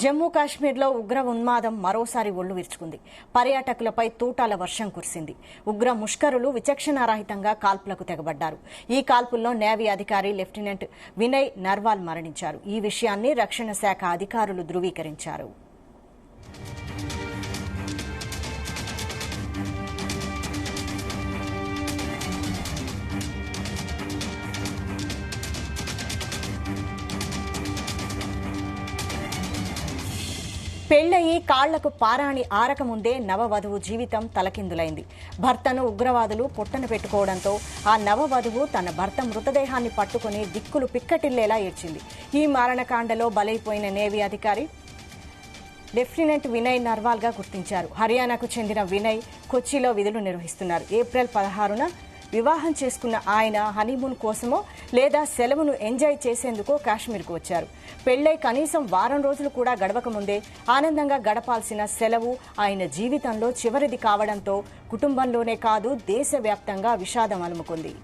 జమ్మూ కాశ్మీర్లో ఉగ్ర ఉన్మాదం మరోసారి ఒళ్లు విరుచుకుంది. పర్యాటకులపై తూటాల వర్షం కురిసింది. ఉగ్ర ముష్కరులు విచక్షణారహితంగా కాల్పులకు తెగబడ్డారు. ఈ కాల్పుల్లో నేవీ అధికారి లెఫ్టినెంట్ వినయ్ నర్వాల్ మరణించారు. ఈ విషయాన్ని రక్షణ శాఖ అధికారులు ధృవీకరించారు. పెళ్లయి కాళ్లకు పారాణి ఆరకముందే నవవధువు జీవితం తలకిందులైంది. భర్తను ఉగ్రవాదులు పొట్టన పెట్టుకోవడంతో ఆ నవవధువు తన భర్త మృతదేహాన్ని పట్టుకుని దిక్కులు పిక్కటిల్లేలా ఏడ్చింది. ఈ మారణకాండలో బలైపోయిన నేవీ అధికారి లెఫ్టినెంట్ వినయ్ నర్వాల్ గా గుర్తించారు. హర్యానాకు చెందిన వినయ్ కొచ్చిలో విధులు నిర్వహిస్తున్నారు. ఏప్రిల్ 16న వివాహం చేసుకున్న ఆయన హనీమూన్ కోసమో లేదా సెలవును ఎంజాయ్ చేసేందుకో కాశ్మీర్కు వచ్చారు. పెళ్లై కనీసం వారం రోజులు కూడా గడవకముందే ఆనందంగా గడపాల్సిన సెలవు ఆయన జీవితంలో చివరిది కావడంతో కుటుంబంలోనే కాదు దేశవ్యాప్తంగా విషాదం అలుముకుంది.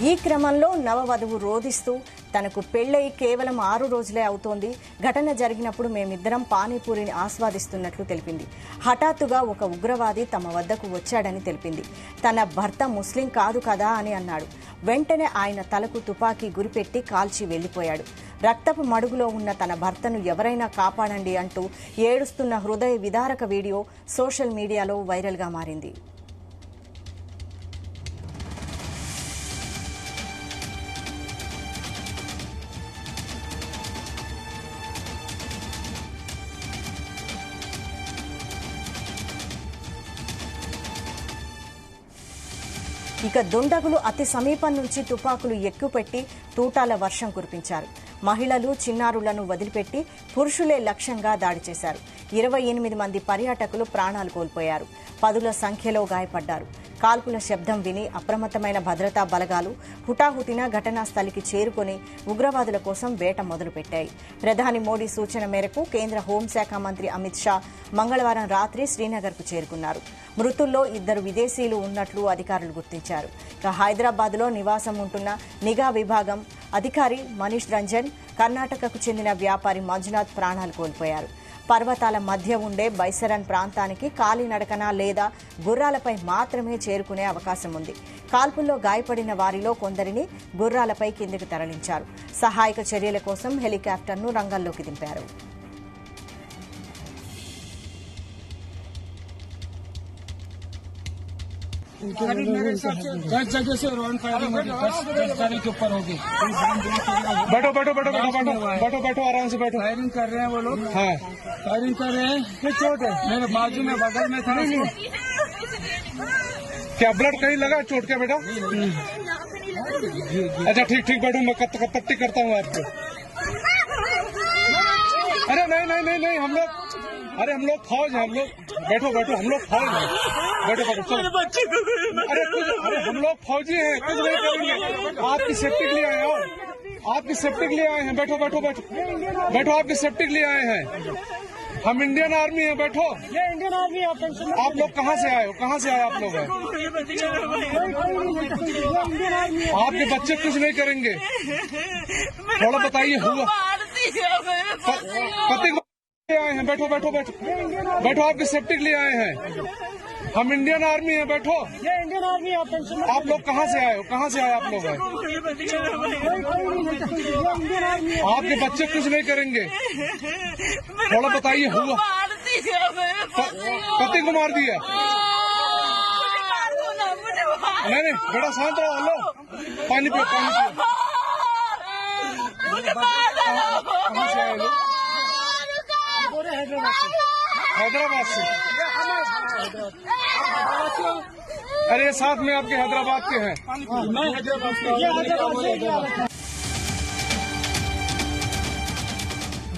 ఈ క్రమంలో నవవధువు రోధిస్తూ తనకు పెళ్లై కేవలం 6 రోజులే అవుతోంది. ఘటన జరిగినప్పుడు మేమిద్దరం పానీపూరిని ఆస్వాదిస్తున్నట్లు తెలిపింది. హఠాత్తుగా ఒక ఉగ్రవాది తమ వద్దకు వచ్చాడని తెలిపింది. తన భర్త ముస్లిం కాదు కదా అని అన్నాడు. వెంటనే ఆయన తలకు తుపాకీ గురిపెట్టి కాల్చి వెళ్లిపోయాడు. రక్తపు మడుగులో ఉన్న తన భర్తను ఎవరైనా కాపాడండి అంటూ ఏడుస్తున్న హృదయ విదారక వీడియో సోషల్ మీడియాలో వైరల్గా మారింది. ఇక దుండగులు అతి సమీపం నుంచి తుపాకులు ఎక్కుపెట్టి తూటాల వర్షం కురిపించారు. మహిళలు, చిన్నారులను వదిలిపెట్టి పురుషులే లక్ష్యంగా దాడి చేశారు. 28 మంది పర్యాటకులు ప్రాణాలు కోల్పోయారు. 10ల సంఖ్యలో గాయపడ్డారు. కాల్పుల శబ్దం విని అప్రమత్తమైన భద్రతా బలగాలు హుటాహుటిన ఘటనా స్థలికి చేరుకుని ఉగ్రవాదుల కోసం వేట మొదలుపెట్టాయి. ప్రధాని మోడీ సూచన మేరకు కేంద్ర హోంశాఖ మంత్రి అమిత్ షా మంగళవారం రాత్రి శ్రీనగర్కు చేరుకున్నారు. మృతుల్లో 2 విదేశీయులు ఉన్నట్లు అధికారులు గుర్తించారు. ఇక హైదరాబాద్లో నివాసం ఉంటున్న నిఘా విభాగం అధికారి మనీష్ రంజన్, కర్ణాటకకు చెందిన వ్యాపారి మంజునాథ్ ప్రాణాలు కోల్పోయారు. పర్వతాల మధ్య ఉండే బైసరన్ ప్రాంతానికి కాలినడకన లేదా గుర్రాలపై మాత్రమే చేరుకునే అవకాశం ఉంది. కాల్పుల్లో గాయపడిన వారిలో కొందరిని గుర్రాలపై కిందికి తరలించారు. సహాయక చర్యల కోసం హెలికాప్టర్ను రంగంలోకి దింపారు. दस जगह से रॉन फायरिंग होगी, 10 गाड़ी के ऊपर होगी। बैठो बैठो बैठो बैठो बैठो बैठो बैठो आराम से बैठो। फायरिंग कर रहे हैं वो लोग। हाँ फायरिंग कर रहे हैं। किस चोट है? मेरे बाजू में बगल में था। क्या ब्लड कहीं लगा चोट के बेटा? अच्छा ठीक ठीक बैठो, मैं पट्टी करता हूँ आपको। अरे नहीं नहीं नहीं नहीं, हम लोग फौज है, हम लोग बैठो बैठो, हम लोग फौज है, बैठो बैठो चलो। अरे हम लोग फौजी हैं, कुछ नहीं करेंगे, आपकी सेफ्टी के लिए आए हो, आपकी सेफ्टी के लिए आए हैं, बैठो बैठो बैठो बैठो, आपकी सेफ्टी के लिए आए हैं। हम इंडियन आर्मी है, बैठो। ये इंडियन आर्मी है। आप लोग कहाँ से आए हो? कहाँ से आए आप लोग? आपके बच्चे कुछ नहीं करेंगे, थोड़ा बताइए। हुआ पति आए हैं, बैठो बैठो बैठो बैठो, आपकी सेफ्टी के लिए आए हैं। हम इंडियन आर्मी है, बैठो। ये इंडियन आर्मी है। आप लोग कहाँ से आए हो? कहाँ से आए आप लोग? आपके बच्चे कुछ नहीं करेंगे, थोड़ा बताइए। हुआ पति को मार दिया? नहीं नहीं बेटा शांत रहो। लो पानी पियो, पानी पियो। कहाँ से आए लोग? हैदराबाद से। अरे साथ में आपके हैदराबाद के हैं।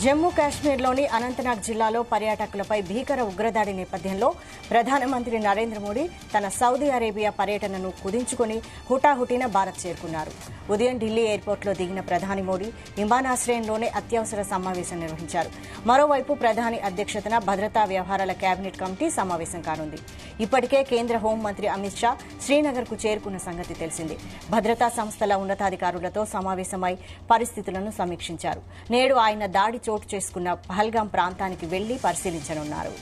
జమ్మూ కాశ్మీర్లోని అనంతనాగ్ జిల్లాలో పర్యాటకులపై భీకర ఉగ్రదాడి నేపథ్యంలో ప్రధానమంత్రి నరేంద్ర మోడీ తన సౌదీ అరేబియా పర్యటనను కుదించుకుని హుటాహుటిన భారత్ చేరుకున్నారు. ఉదయం ఢిల్లీ ఎయిర్పోర్ట్లో దిగిన ప్రధాని మోడీ విమానాశ్రయంలోనే అత్యవసర సమావేశం నిర్వహించారు. మరోవైపు ప్రధాని అధ్యక్షతన భద్రతా వ్యవహారాల కేబినెట్ కమిటీ సమావేశం కానుంది. ఇప్పటికే కేంద్ర హోంమంత్రి అమిత్ షా శ్రీనగర్కు చేరుకున్న సంగతి తెలిసిందే. భద్రతా సంస్థల ఉన్నతాధికారులతో సమావేశమై పరిస్థితులను సమీక్షించారు. నేడు ఆయన దాడి చోటు చేసుకున్న పహల్గాం ప్రాంతానికి వెళ్లి పరిశీలించనున్నారు.